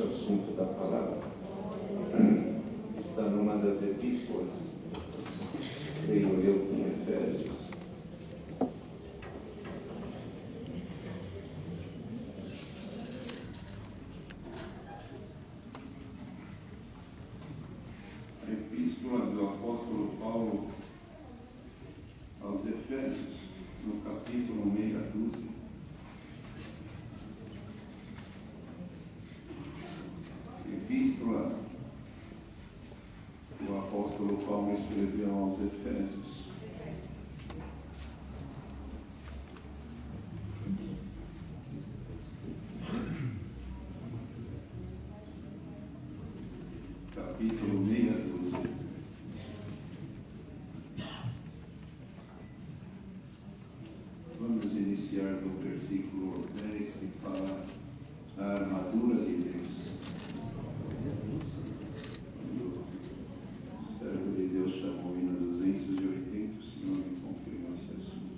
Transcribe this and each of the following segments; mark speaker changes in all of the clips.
Speaker 1: nosso assunto da palavra. Está numa das epístolas, creio eu, em Efésios. A epístola do apóstolo Paulo aos Efésios, no capítulo meia dúzia. Epístola que o apóstolo Paulo escreveu aos Efésios. Capítulo meia dúzia. Vamos iniciar do versículo 10, que fala da armadura de Deus. O servo de Deus chamou o hino 280, o Senhor me confirmou esse assunto.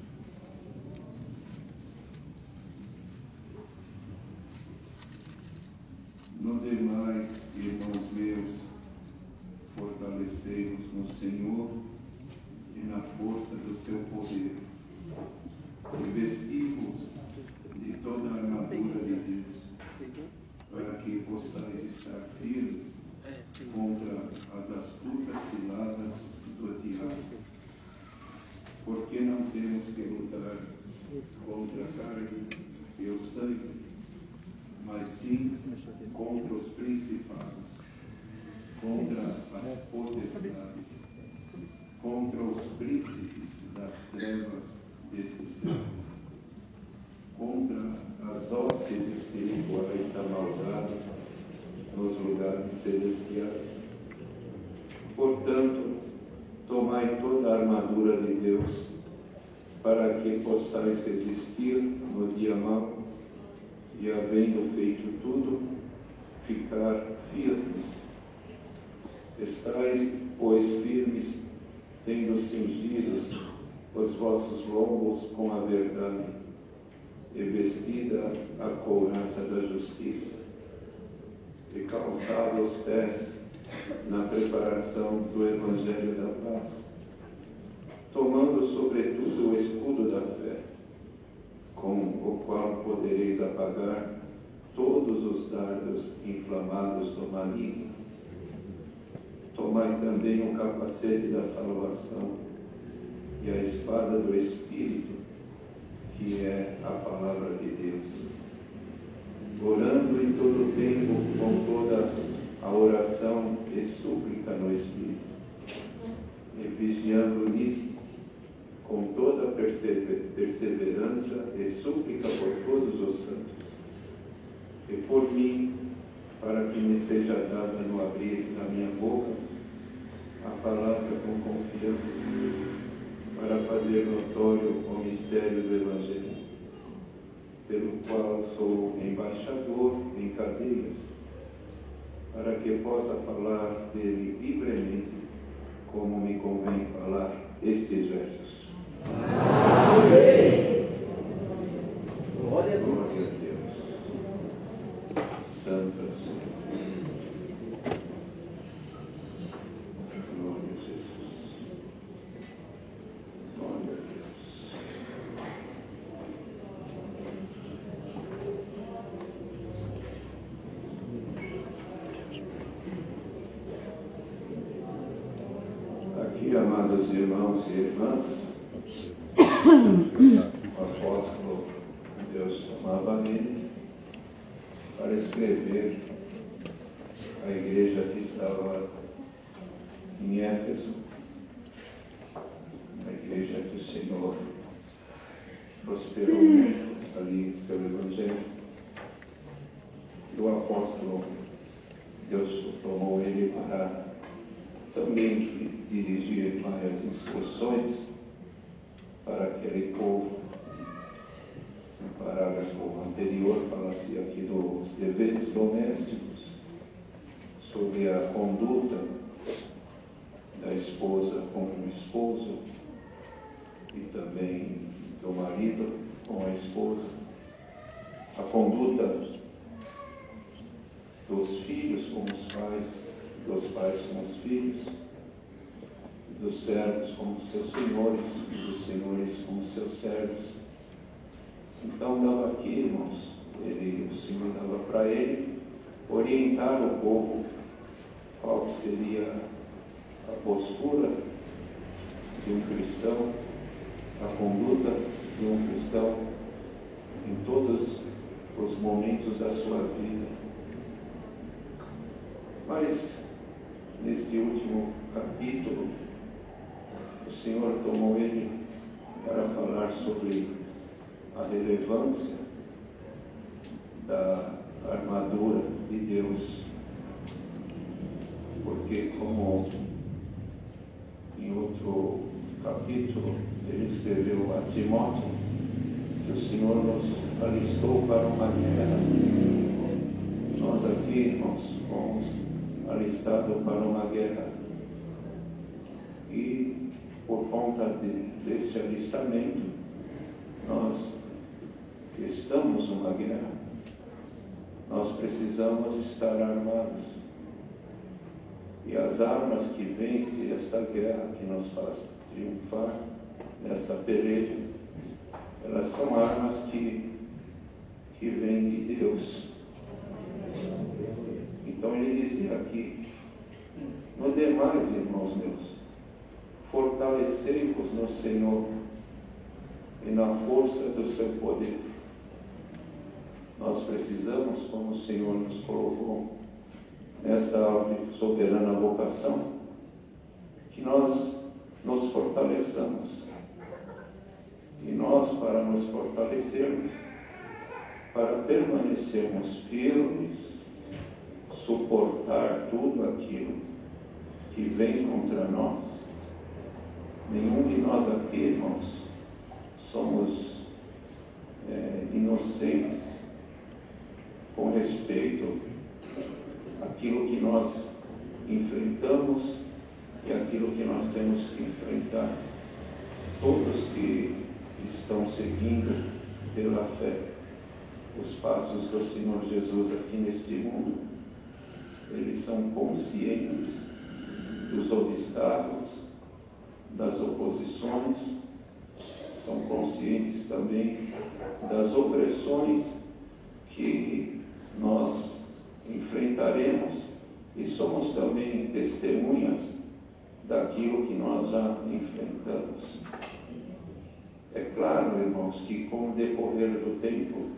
Speaker 1: No demais, irmãos meus, fortalecei-vos no Senhor e na força do seu poder, e vestivos de toda a armadura de Deus, para que possais estar firmes contra as astutas ciladas do diabo. Porque não temos que lutar contra a carne e o sangue, mas sim contra os principados, contra as potestades, contra os príncipes das trevas deste século, contra as hostes espirituais da maldade nos lugares celestiais. Portanto, tomai toda a armadura de Deus, para que possais resistir no dia mau, e havendo feito tudo, ficar firmes. Estais, pois, firmes, tendo cingidos os vossos lombos com a verdade, e vestida a couraça da justiça, e calçado os pés na preparação do Evangelho da paz, tomando sobretudo o escudo da fé, com o qual podereis apagar todos os dardos inflamados do maligno. Tomai também o capacete da salvação e a espada do Espírito, que é a palavra de Deus, orando em todo o tempo com toda a oração e súplica no Espírito, e vigiando nisso com toda perseverança e súplica por todos os santos, e por mim, para que me seja dada no abrir da minha boca a palavra com confiança, para fazer notório o mistério do Evangelho, pelo qual sou embaixador em cadeias, para que possa falar dele livremente, como me convém falar estes versos. Amém. Glória a Deus. Santo é o Senhor. Glória a Jesus. Glória a Deus. Aqui, amados irmãos e irmãs, o apóstolo Deus chamava ele para escrever a igreja que estava em Éfeso, a igreja que o Senhor prosperou muito ali seu Evangelho. E o apóstolo Deus tomou ele para também dirigir várias instruções para aquele povo. No parágrafo anterior fala-se aqui dos deveres domésticos, sobre a conduta da esposa com o esposo e também do marido com a esposa, a conduta do dos filhos com os pais, dos pais com os filhos, dos servos como seus senhores, dos senhores como seus servos. Então dava aqui, irmãos, o Senhor dava para ele orientar o povo qual seria a postura de um cristão, a conduta de um cristão em todos os momentos da sua vida. Mas, neste último capítulo, o Senhor tomou ele para falar sobre a relevância da armadura de Deus, porque, como em outro capítulo ele escreveu a Timóteo, que o Senhor nos alistou para uma guerra. Nós aqui, irmãos, fomos alistados para uma guerra. E por conta deste alistamento, nós estamos numa guerra. Nós precisamos estar armados. E as armas que vencem esta guerra, que nos faz triunfar nesta peleja, elas são armas que vêm de Deus. Então ele dizia aqui: no demais, irmãos meus, fortalecei-vos no Senhor e na força do seu poder. Nós precisamos, como o Senhor nos colocou nesta alta e soberana vocação, que nós nos fortaleçamos. E nós, para nos fortalecermos, para permanecermos firmes, suportar tudo aquilo que vem contra nós. Nenhum de nós aqui, irmãos, somos inocentes com respeito àquilo que nós enfrentamos e aquilo que nós temos que enfrentar. Todos que estão seguindo pela fé os passos do Senhor Jesus aqui neste mundo, eles são conscientes dos obstáculos, das oposições, são conscientes também das opressões que nós enfrentaremos e somos também testemunhas daquilo que nós já enfrentamos. É claro, irmãos, que com o decorrer do tempo,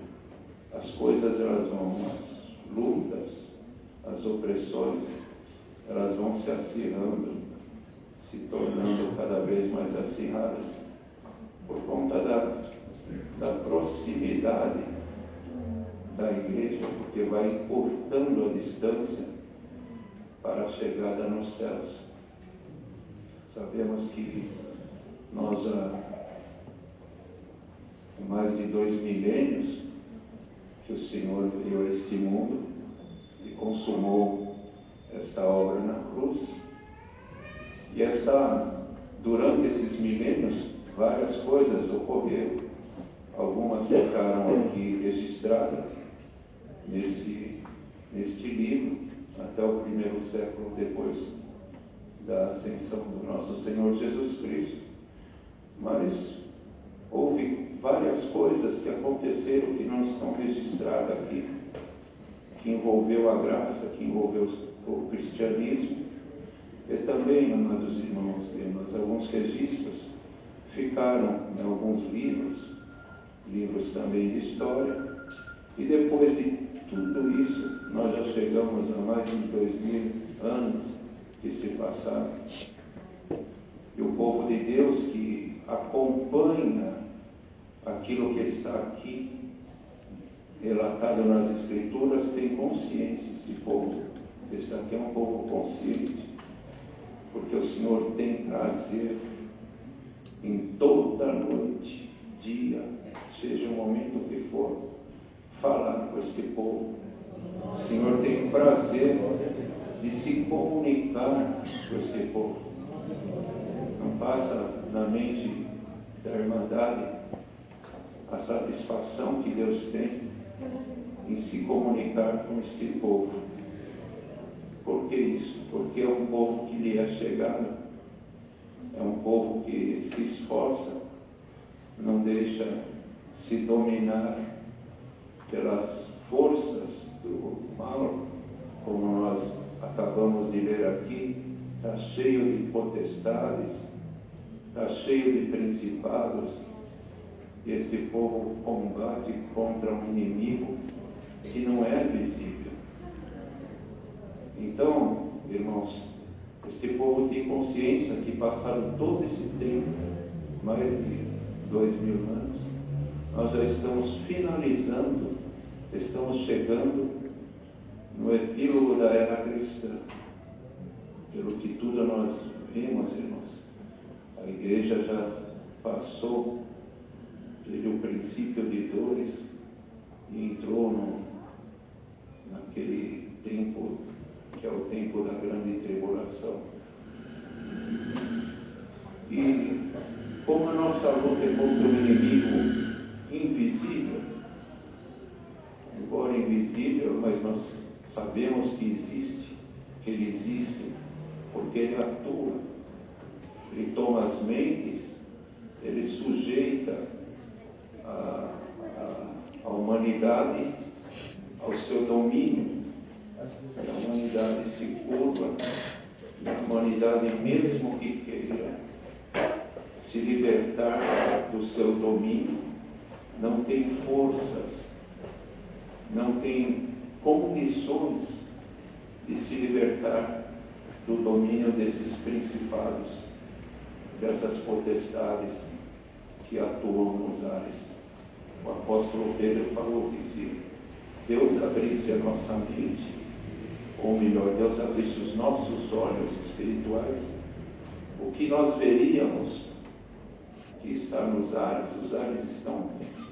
Speaker 1: as coisas elas vão, as lutas, as opressões, elas vão se acirrando, se tornando cada vez mais acirradas, por conta da proximidade da igreja, porque vai encurtando a distância para a chegada nos céus. Sabemos que nós já, há mais de 2 milênios, que o Senhor veio a este mundo e consumou esta obra na cruz. E durante esses milênios, várias coisas ocorreram. Algumas ficaram aqui registradas neste livro, até o 1º século depois da ascensão do nosso Senhor Jesus Cristo. Mas houve várias coisas que aconteceram que não estão registradas aqui, que envolveu a graça, que envolveu o cristianismo, e também, amados irmãos e irmãs, alguns registros ficaram em alguns livros também de história, e depois de tudo isso, nós já chegamos a mais de 2000 anos que se passaram. E o povo de Deus que acompanha aquilo que está aqui relatado nas Escrituras tem consciência. Esse povo que está aqui é um povo consciente, porque o Senhor tem prazer em toda noite, dia, seja o momento que for, falar com este povo. O Senhor tem prazer de se comunicar com este povo. Não passa na mente da Irmandade a satisfação que Deus tem em se comunicar com este povo. Por que isso? Porque é um povo que lhe é chegado, é um povo que se esforça, não deixa se dominar pelas forças do mal, como nós acabamos de ler aqui. Está cheio de potestades, está cheio de principados. Este povo combate contra um inimigo que não é visível. Então, irmãos, este povo tem consciência que passaram todo esse tempo, mais de 2000 anos, nós já estamos finalizando, estamos chegando no epílogo da era cristã. Pelo que tudo nós vimos, irmãos, a igreja já passou, teve o princípio de dores e entrou naquele tempo que é o tempo da grande tribulação. E como a nossa luta é contra um inimigo invisível, embora invisível, mas nós sabemos que existe, que ele existe, porque ele atua, ele toma as mentes, ele sujeita a humanidade ao seu domínio. A humanidade se curva, e a humanidade, mesmo que queira se libertar do seu domínio, não tem forças, não tem condições de se libertar do domínio desses principados, dessas potestades que atuam nos ares. O apóstolo Pedro falou que se Deus abrisse a nossa mente, ou melhor, Deus abrisse os nossos olhos espirituais, o que nós veríamos que está nos ares? Os ares estão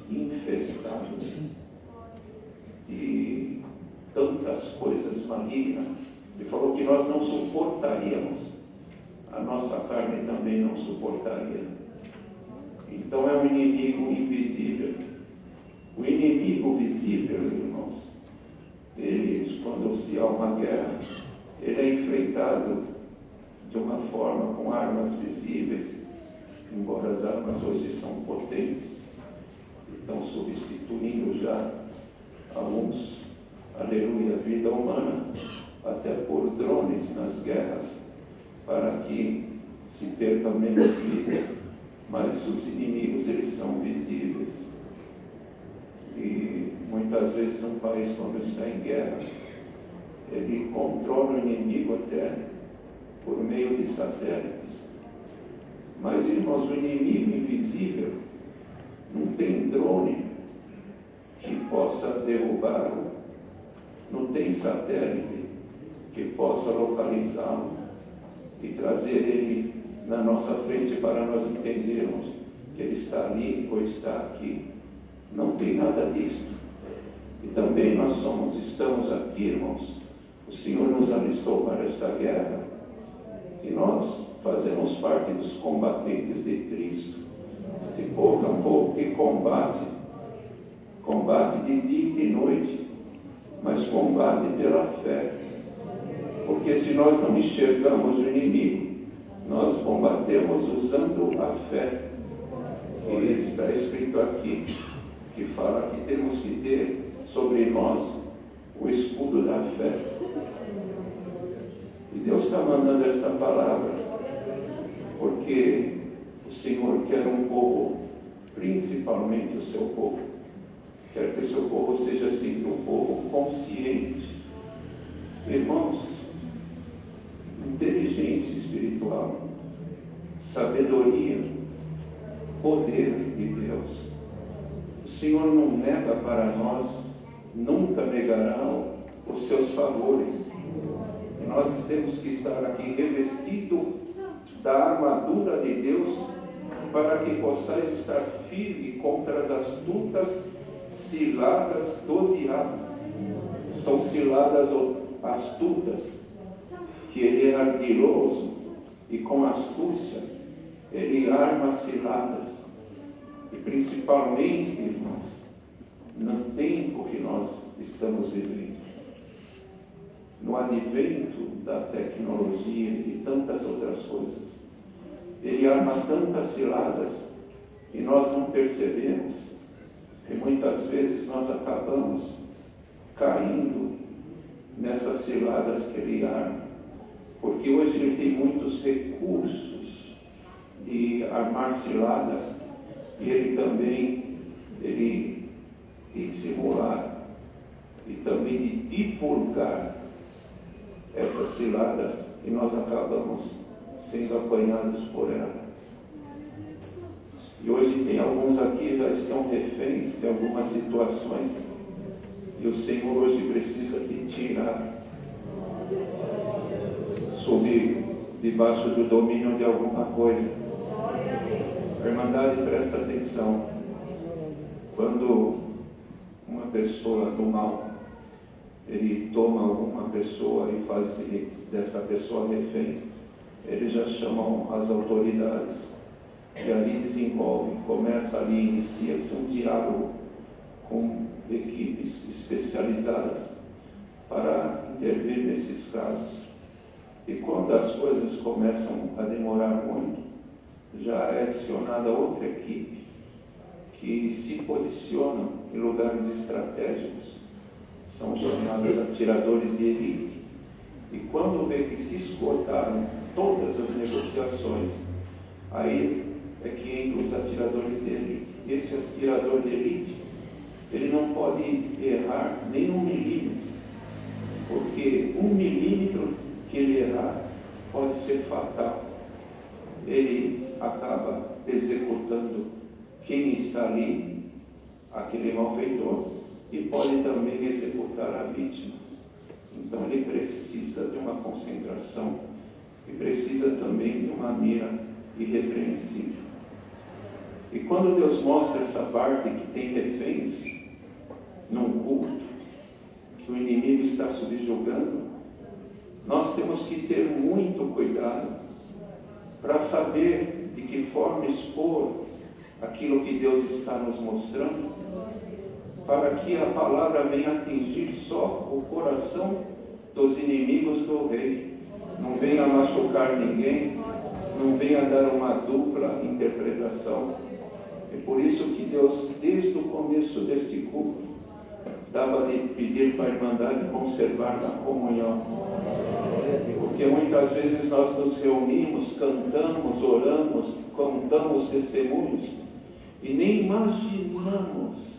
Speaker 1: infestados de tantas coisas malignas. Ele falou que nós não suportaríamos, a nossa carne também não suportaria. Então é um inimigo invisível. O inimigo visível, irmãos, quando se há uma guerra, ele é enfrentado de uma forma com armas visíveis, embora as armas hoje são potentes, estão substituindo já alguns, aleluia, vida humana, até por drones nas guerras, para que se perca menos vida, mas os inimigos, eles são visíveis. E muitas vezes um país, quando está em guerra, ele controla o inimigo até por meio de satélites. Mas, irmãos, o inimigo invisível não tem drone que possa derrubá-lo, não tem satélite que possa localizá-lo e trazer ele na nossa frente para nós entendermos que ele está ali ou está aqui. Não tem nada disso. E também nós estamos aqui, irmãos. O Senhor nos alistou para esta guerra e nós fazemos parte dos combatentes de Cristo. Este povo é um povo que combate de dia e de noite, mas combate pela fé. Porque se nós não enxergamos o inimigo, nós combatemos usando a fé. E está escrito aqui, que fala que temos que ter sobre nós o escudo da fé. E Deus está mandando esta palavra, porque o Senhor quer um povo, principalmente o seu povo, quer que o seu povo seja sempre um povo consciente. Irmãos, inteligência espiritual, sabedoria, poder de Deus. O Senhor não nega para nós, nunca negará os seus favores. E nós temos que estar aqui revestido da armadura de Deus, para que possais estar firme contra as astutas ciladas do diabo. São ciladas astutas, que ele é ardiloso e com astúcia ele arma ciladas. E principalmente, irmãos, no tempo que nós estamos vivendo, no o advento da tecnologia e tantas outras coisas, ele arma tantas ciladas e nós não percebemos. E muitas vezes nós acabamos caindo nessas ciladas que ele arma, porque hoje ele tem muitos recursos de armar ciladas e ele também dissimular e também de divulgar essas ciladas, e nós acabamos sendo apanhados por ela. E hoje tem alguns aqui que já estão reféns de algumas situações, e o Senhor hoje precisa te tirar debaixo do domínio de alguma coisa. A Irmandade, presta atenção. Quando uma pessoa do mal, ele toma alguma pessoa e faz dessa pessoa refém, eles já chamam as autoridades. E ali desenvolve, inicia-se um diálogo com equipes especializadas para intervir nesses casos. E quando as coisas começam a demorar muito, já é acionada outra equipe que se posiciona em lugares estratégicos. São chamados atiradores de elite. E quando vê que se esgotaram todas as negociações, aí é que entram os atiradores de elite. E esse atirador de elite, ele não pode errar nem 1 milímetro, porque 1 milímetro que ele errar pode ser fatal. Ele acaba executando quem está ali, aquele malfeitor, e pode também executar a vítima. Então ele precisa de uma concentração e precisa também de uma mira irrepreensível. E quando Deus mostra essa parte que tem reféns num culto, que o inimigo está subjugando, nós temos que ter muito cuidado para saber de que forma expor aquilo que Deus está nos mostrando, para que a palavra venha atingir só o coração dos inimigos do rei, não venha machucar ninguém, não venha dar uma dupla interpretação. É por isso que Deus, desde o começo deste culto, dava de pedir para a Irmandade conservar a comunhão. Porque muitas vezes nós nos reunimos, cantamos, oramos, contamos testemunhos e nem imaginamos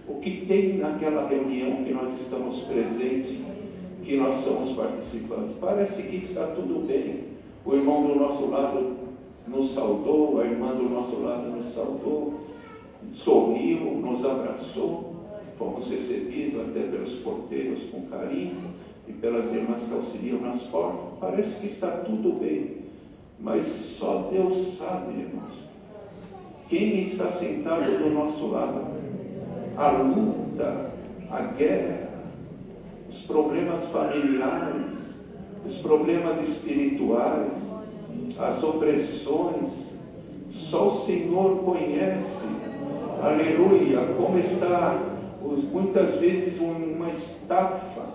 Speaker 1: o que tem naquela reunião que nós estamos presentes, que nós somos participantes. Parece que está tudo bem. O irmão do nosso lado nos saudou, a irmã do nosso lado nos saudou, sorriu, nos abraçou, fomos recebidos até pelos porteiros com carinho e pelas irmãs que auxiliam nas portas. Parece que está tudo bem, mas só Deus sabe, irmãos, quem está sentado do nosso lado. A luta, a guerra, os problemas familiares, os problemas espirituais, as opressões, só o Senhor conhece. Aleluia, como está muitas vezes uma estafa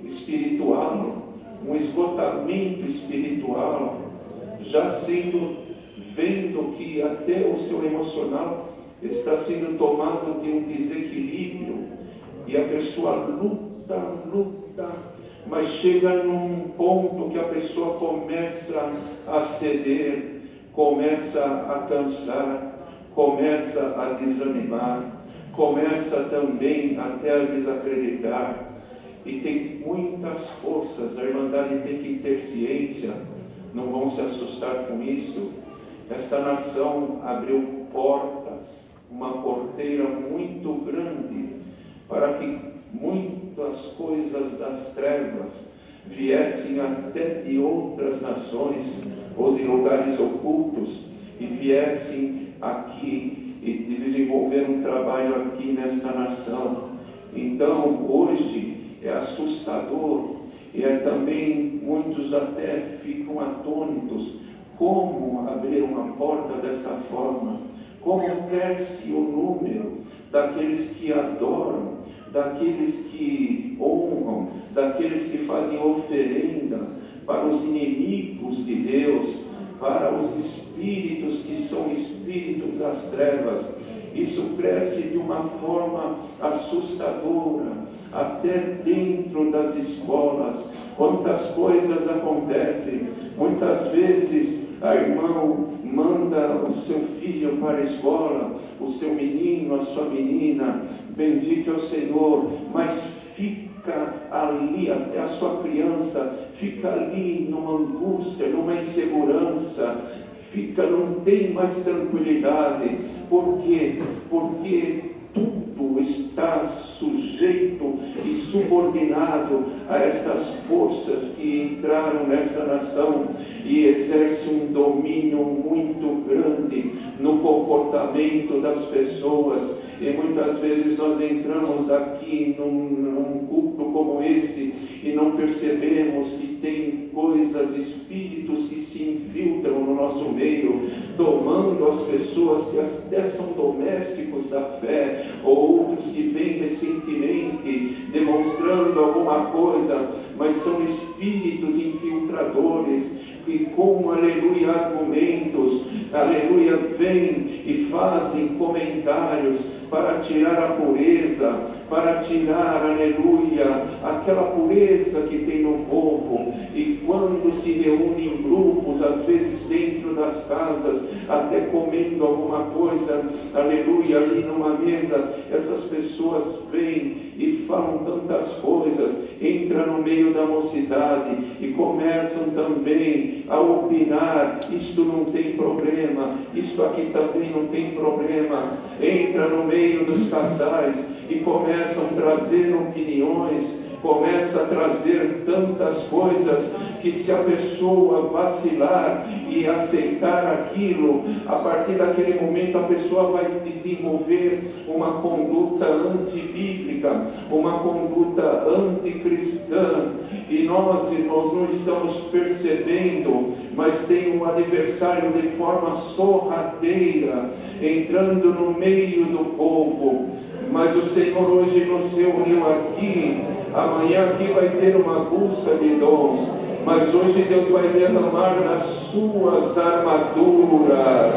Speaker 1: espiritual, um esgotamento espiritual, já vendo que até o seu emocional está sendo tomado de um desequilíbrio, e a pessoa luta, mas chega num ponto que a pessoa começa a ceder, começa a cansar, começa a desanimar, começa também até a desacreditar, e tem muitas forças. A Irmandade tem que ter ciência, não vão se assustar com isso. Esta nação abriu portas, uma porteira muito grande, para que muitas coisas das trevas viessem até de outras nações ou de lugares ocultos e viessem aqui e desenvolver um trabalho aqui nesta nação. Então hoje é assustador, e também muitos até ficam atônitos. Como abrir uma porta desta forma? Como cresce o número daqueles que adoram, daqueles que honram, daqueles que fazem oferenda para os inimigos de Deus, para os espíritos que são espíritos das trevas. Isso cresce de uma forma assustadora, até dentro das escolas. Quantas coisas acontecem. Muitas vezes a irmã manda o seu filho para a escola, o seu menino, a sua menina, bendito é o Senhor, mas fica ali, até a sua criança fica ali numa angústia, numa insegurança, não tem mais tranquilidade. Por quê? Porque tudo está sujeito e subordinado a estas forças que entraram nesta nação e exercem um domínio muito grande no comportamento das pessoas. E muitas vezes nós entramos aqui num culto como esse e não percebemos que tem coisas, espíritos que se infiltram no nosso meio, tomando as pessoas que até são domésticos da fé, ou outros que vêm recentemente demonstrando alguma coisa, mas são espíritos infiltradores que com, aleluia, argumentos, aleluia, vêm e fazem comentários para tirar a pureza, para tirar, aleluia, aquela pureza que tem no povo. E quando se reúnem em grupos, às vezes dentro das casas, até comendo alguma coisa, aleluia, ali numa mesa, essas pessoas vêm e falam tantas coisas, entram no meio da mocidade e começam também a opinar: isto não tem problema, isto aqui também não tem problema. Entra no meio dos casais e começam a trazer opiniões, começa a trazer tantas coisas que, se a pessoa vacilar e aceitar aquilo, a partir daquele momento a pessoa vai desenvolver uma conduta antibíblica, uma conduta anticristã. E nós não estamos percebendo, mas tem um adversário de forma sorrateira entrando no meio do povo. Mas o Senhor hoje nos reuniu aqui. Amanhã aqui vai ter uma busca de dons, mas hoje Deus vai derramar nas suas armaduras.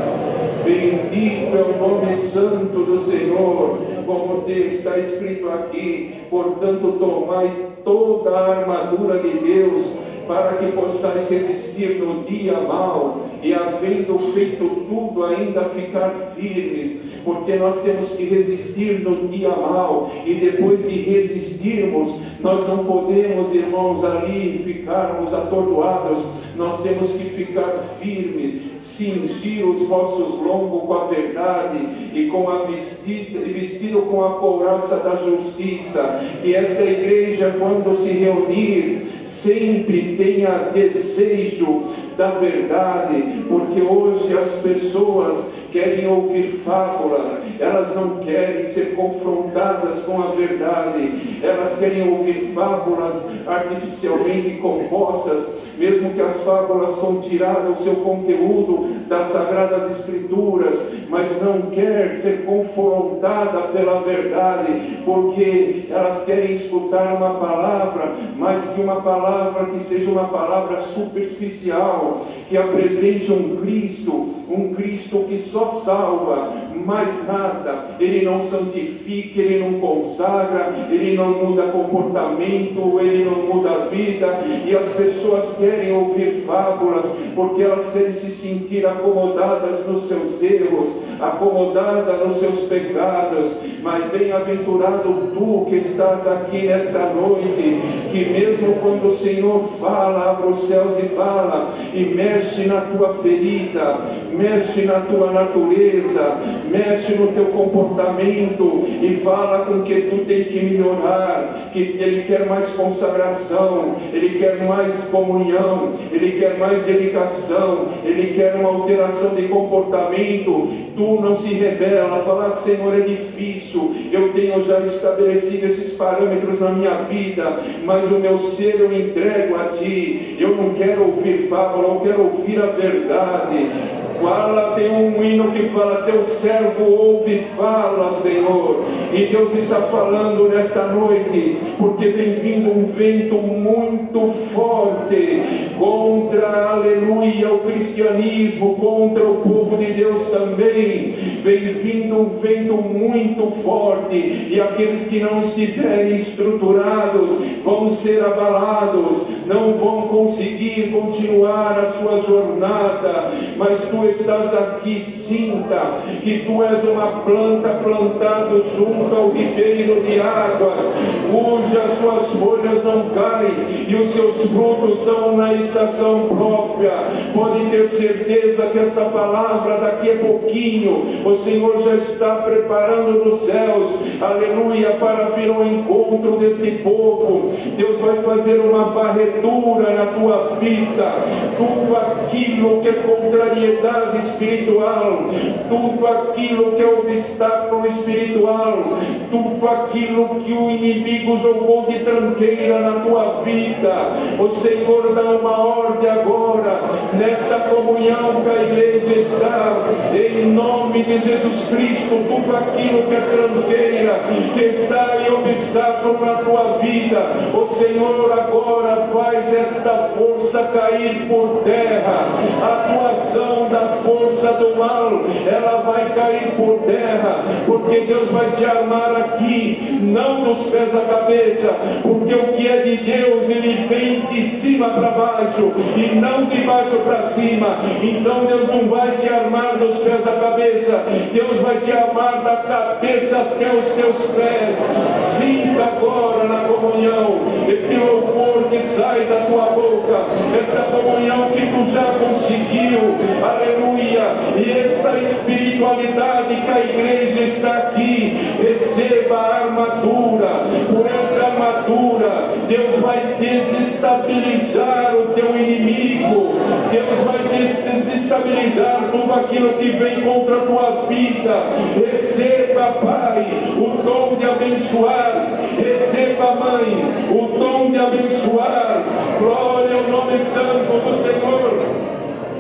Speaker 1: Bendito é o nome santo do Senhor, como está escrito aqui. Portanto, tomai toda a armadura de Deus, para que possais resistir no dia mau, e havendo feito tudo, ainda ficar firmes. Porque nós temos que resistir no dia mau, e depois de resistirmos, nós não podemos, irmãos, ali ficarmos atordoados. Nós temos que ficar firmes, cingir os vossos lombos com a verdade, e vestido com a couraça da justiça. Que esta igreja, quando se reunir, sempre tenha desejo da verdade, porque hoje as pessoas querem ouvir fábulas, elas não querem ser confrontadas com a verdade, elas querem ouvir fábulas artificialmente compostas, mesmo que as fábulas são tiradas o seu conteúdo das Sagradas Escrituras, mas não quer ser confrontada pela verdade, porque elas querem escutar uma palavra, mas que uma palavra que seja uma palavra superficial, que apresente um Cristo que só salva, mais nada. Ele não santifica, ele não consagra, ele não muda comportamento, ele não muda a vida. E as pessoas querem ouvir fábulas, porque elas querem se sentir acomodadas nos seus erros, acomodadas nos seus pecados. Mas bem-aventurado tu que estás aqui nesta noite, que mesmo quando o Senhor fala, abre os céus e fala, e mexe na tua ferida, mexe na tua natureza, mexe no teu comportamento, e fala com que tu tem que melhorar, que Ele quer mais consagração, Ele quer mais comunhão, Ele quer mais dedicação, Ele quer uma alteração de comportamento. Tu não se rebela, fala: Senhor, é difícil, eu tenho já estabelecido esses parâmetros na minha vida, mas o meu ser eu entrego a Ti. Eu não quero ouvir fábula, eu quero ouvir a verdade. Tem um hino que fala: teu servo ouve e fala, Senhor. E Deus está falando nesta noite, porque vem vindo um vento muito forte contra, aleluia, o cristianismo, contra o povo de Deus também. Vem vindo um vento muito forte, e aqueles que não estiverem estruturados vão ser abalados, não vão conseguir continuar a sua jornada. Mas tu estás aqui, sinta que tu és uma planta plantada junto ao ribeiro de águas, cujas suas folhas não caem e os seus frutos estão na estação própria. Pode ter certeza que esta palavra daqui a pouquinho o Senhor já está preparando nos céus, aleluia, para vir ao encontro deste povo. Deus vai fazer uma varredura na tua vida. Tudo aquilo que é contrariedade espiritual, tudo aquilo que é obstáculo espiritual, tudo aquilo que o inimigo jogou de tranqueira na tua vida, o Senhor dá uma ordem agora, nesta comunhão que a igreja está, em nome de Jesus Cristo. Tudo aquilo que é tranqueira, que está em obstáculo na tua vida, o Senhor agora faz esta força cair por terra. A tua ação da força do mal, ela vai cair por terra, porque Deus vai te armar aqui, não dos pés à cabeça, porque o que é de Deus, ele vem de cima para baixo e não de baixo para cima. Então Deus não vai te armar dos pés à cabeça, Deus vai te armar da cabeça até os teus pés. Sinta agora na comunhão este louvor que sai da tua boca, esta comunhão que tu já conseguiu, aleluia, e esta espiritualidade que a igreja está aqui. Receba a armadura. Por esta armadura Deus vai desestabilizar o teu inimigo, Deus vai desestabilizar tudo aquilo que vem contra a tua vida. Receba, Pai, o dom de abençoar. Receba, Mãe, o dom de abençoar. Glória ao nome santo do Senhor.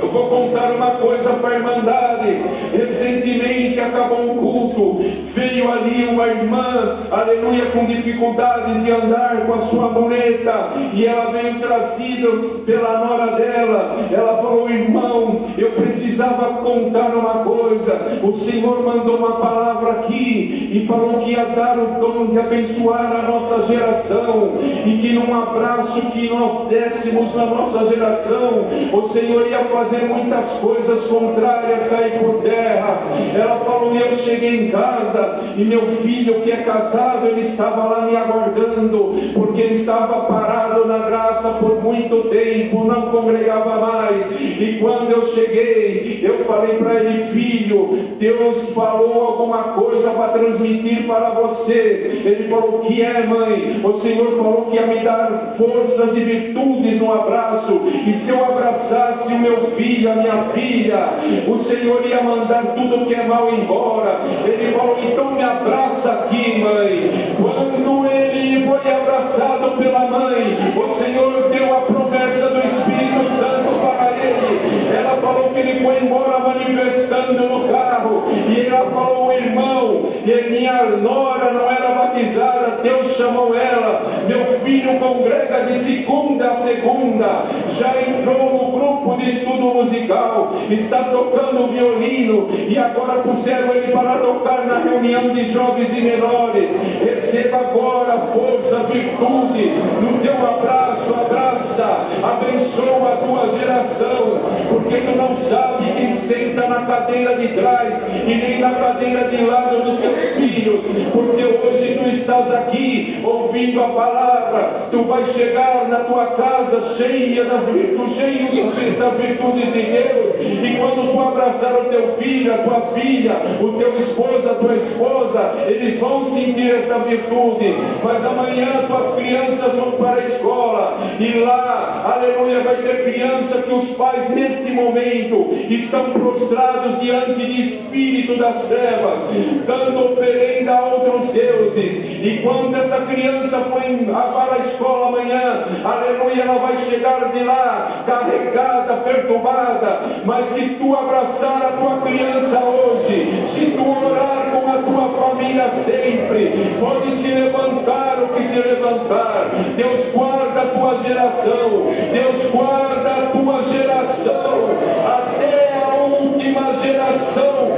Speaker 1: Eu vou contar uma coisa para a Irmandade. Recentemente acabou um culto, veio ali uma irmã, aleluia, com dificuldades de andar com a sua muleta, e ela veio trazida pela nora dela. Ela falou: irmão, eu precisava contar uma coisa. O Senhor mandou uma palavra aqui e falou que ia dar o dom de abençoar a nossa geração, e que num abraço que nós dessemos na nossa geração, o Senhor ia fazer muitas coisas contrárias cair por terra. Ela falou: e eu cheguei em casa e meu filho que é casado, ele estava lá me aguardando, porque ele estava parado na graça por muito tempo, não congregava mais. E quando eu cheguei, eu falei para ele: filho, Deus falou alguma coisa para transmitir para você. Ele falou: o que é, mãe? O Senhor falou que ia me dar forças e virtudes no abraço, e se eu abraçasse o meu filho, a minha filha, o Senhor ia mandar tudo que é mal embora. Ele falou: então me abraça aqui, mãe. Quando ele foi abraçado pela mãe, o Senhor deu a promessa do Espírito Santo para ele. Ela falou que ele foi embora manifestando no carro, e ela falou: irmão, e minha nora não era batizada, Deus chamou ela, meu filho congrega de segunda a segunda, já entrou no grupo de estudo musical, está tocando violino, e agora puseram ele para tocar na reunião de jovens e menores. Receba agora força, virtude no teu abraço. Abraça, abençoa a tua geração, porque tu não sabe quem senta na cadeira de trás e nem na cadeira de lado dos teus filhos, porque hoje tu estás aqui ouvindo a palavra, tu vais chegar na tua casa cheia das virtudes, das virtudes de Deus, e quando tu abraçar o teu filho, a tua filha, o teu esposo, a tua esposa, eles vão sentir essa virtude. Mas amanhã tuas crianças vão para a escola, e lá, aleluia, vai ter criança que os pais neste momento estão prostrados diante de espírito das trevas, dando oferenda a outros deuses, E quando essa criança para a escola amanhã, aleluia, ela vai chegar de lá carregada, perturbada. Mas se tu abraçar a tua criança hoje, se tu orar com a tua família sempre, pode se levantar o que se levantar. Deus guarda a tua geração, Deus guarda a tua geração, até a última geração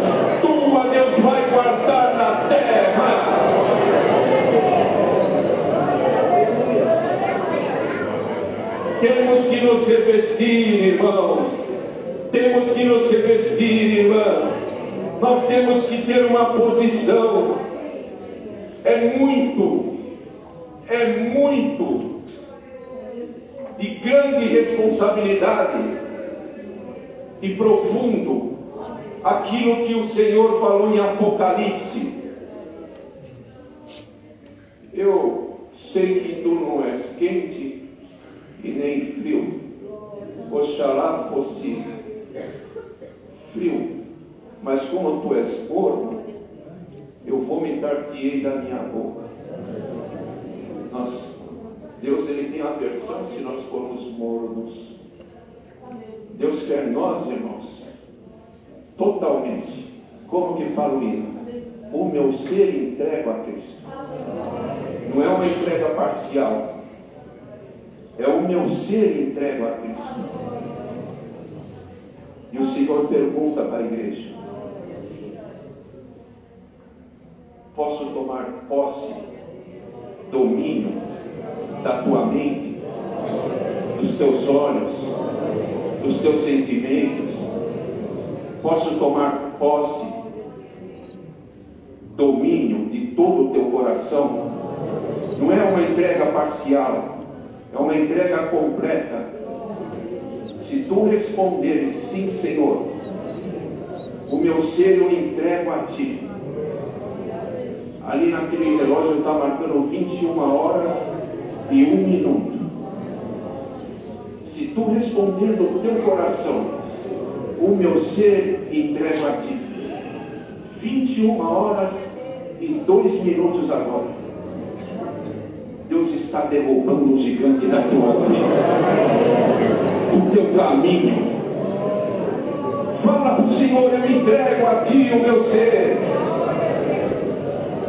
Speaker 1: tua Deus vai guardar na terra. Temos que nos revestir, irmãos. Temos que nos revestir, irmã. Nós temos que ter uma posição. É muito de grande responsabilidade e profundo aquilo que o Senhor falou em Apocalipse. Eu sei que tu não és quente e nem frio. Oxalá fosse frio, mas como tu és morno, eu vomitar-te-ei da minha boca. Deus, Ele tem aversão se nós formos mornos. Deus quer nós, irmãos, totalmente. Como que fala o hino? O meu ser entrego a Cristo. Não é uma entrega parcial. É o meu ser entrego a Cristo. E o Senhor pergunta para a igreja: posso tomar posse, domínio da tua mente, dos teus olhos, dos teus sentimentos? Posso tomar posse, domínio de todo o teu coração? Não é uma entrega parcial, é uma entrega completa. Se tu responderes sim, Senhor, o meu ser eu entrego a ti. Ali naquele relógio está marcando 21 horas e 1 minuto. Se tu responder do teu coração, o meu ser entrego a ti, 21 horas e 2 minutos agora, Deus está derrubando o gigante da tua vida, o teu caminho. Fala para o Senhor: eu entrego a ti o meu ser.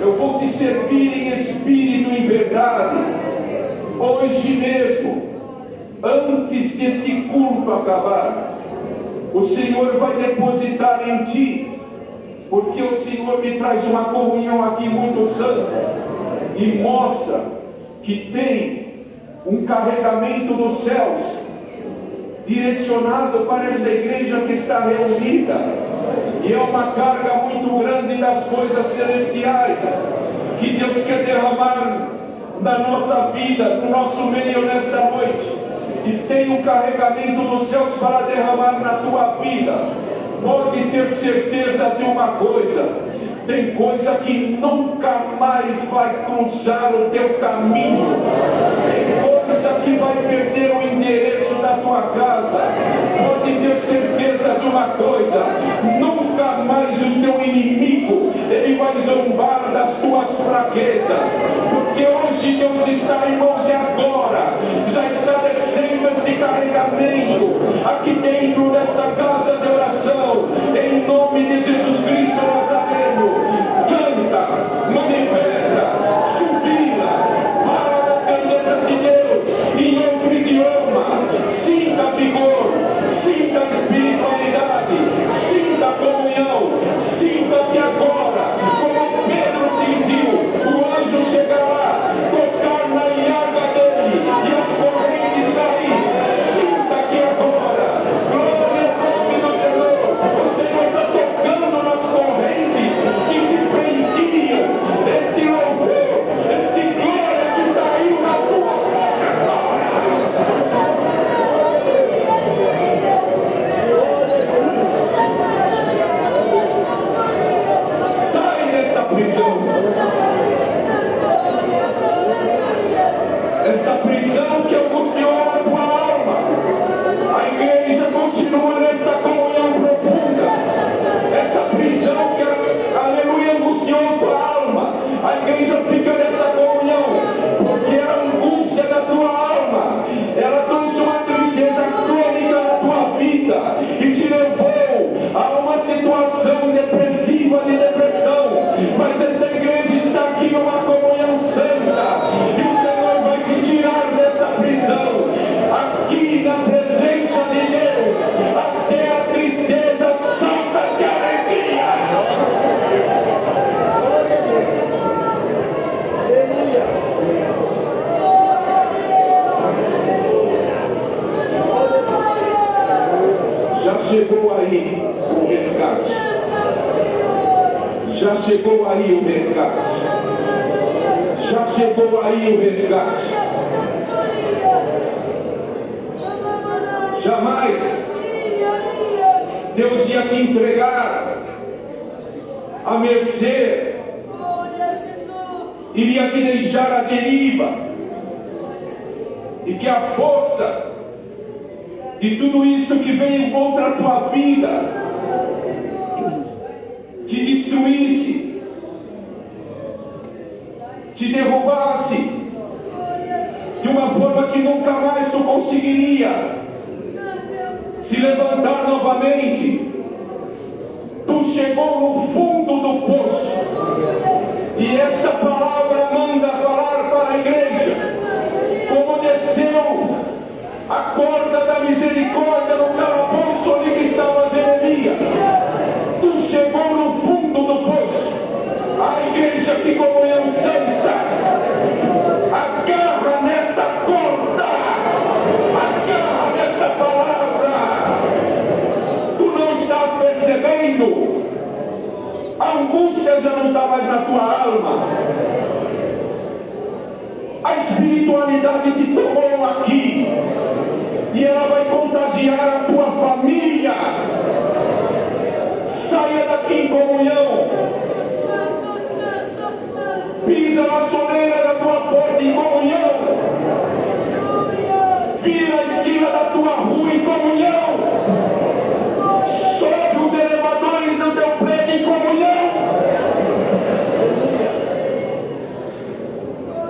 Speaker 1: Eu vou te servir em espírito e em verdade. Hoje mesmo, antes deste culto acabar, o Senhor vai depositar em ti, porque o Senhor me traz uma comunhão aqui muito santa e mostra que tem um carregamento dos céus direcionado para essa igreja que está reunida, e é uma carga muito grande das coisas celestiais que Deus quer derramar na nossa vida, no nosso meio nesta noite. E tem um carregamento dos céus para derramar na tua vida. Pode ter certeza de uma coisa: tem coisa que nunca mais vai cruzar o teu caminho. Tem coisa que vai perder o endereço da tua casa. Pode ter certeza de uma coisa: nunca mais o teu inimigo ele vai zombar das tuas fraquezas. Porque hoje Deus está, irmãos, e agora já está descendo este carregamento aqui dentro desta casa de oração, em nome de Jesus Cristo Nazareno. Canta, manifesta, jubila, fala das grandezas de Deus em outro idioma. Sinta vigor, sinta espiritualidade, sinta comunhão, sinta que agora, como Pedro sentiu, o anjo chegar lá, tocar na ilharga dele e as correntes sair. Sinta que agora, glória ao nome fica nessa comunhão, porque a angústia da tua alma, ela trouxe uma tristeza crônica na tua vida e te levou a uma situação depressiva, de depressão. Mas essa igreja está aqui numa comunhão santa e o Senhor vai te tirar dessa prisão. Aqui na presença de Deus, até a tristeza salta de alegria. Já chegou aí o resgate. Já chegou aí o resgate. Já chegou aí o resgate. Jamais Deus ia te entregar à mercê, iria te deixar à deriva, e que a força de tudo isso que veio contra a tua vida te destruísse, te derrubasse de uma forma que nunca mais tu conseguiria se levantar novamente. Tu chegou no fundo do poço, e esta palavra manda falar para a igreja como desceu a corda da misericórdia no calabouço onde que estava Jeremias. Tu chegou no fundo do poço. A igreja que comunhão santa, agarra nesta corda, agarra nesta palavra. Tu não estás percebendo? A angústia já não está mais na tua alma. A espiritualidade te tomou aqui, e ela vai contagiar a tua família. Saia daqui em comunhão. Pisa na soleira da tua porta em comunhão. Vira a esquina da tua rua em comunhão. Sobe os elevadores do teu prédio em comunhão.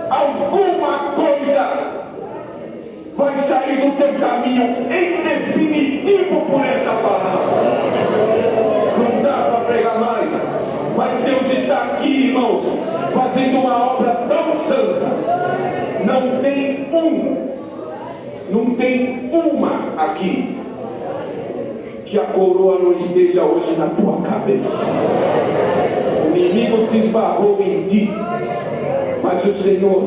Speaker 1: Alguma coisa vai sair do teu caminho em definitivo por esta palavra. Não dá para pregar mais, mas Deus está aqui, irmãos, fazendo uma obra tão santa. Não tem uma aqui que a coroa não esteja hoje na tua cabeça. O inimigo se esbarrou em ti, mas o Senhor,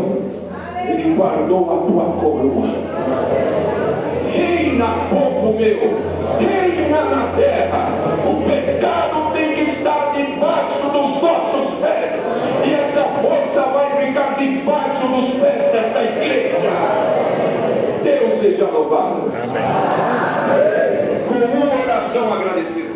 Speaker 1: Ele guardou a tua coroa. Reina, povo meu, reina na terra. O pecado tem que estar debaixo dos nossos pés, e essa força vai ficar debaixo dos pés desta igreja. Deus seja louvado. Com uma oração agradecida.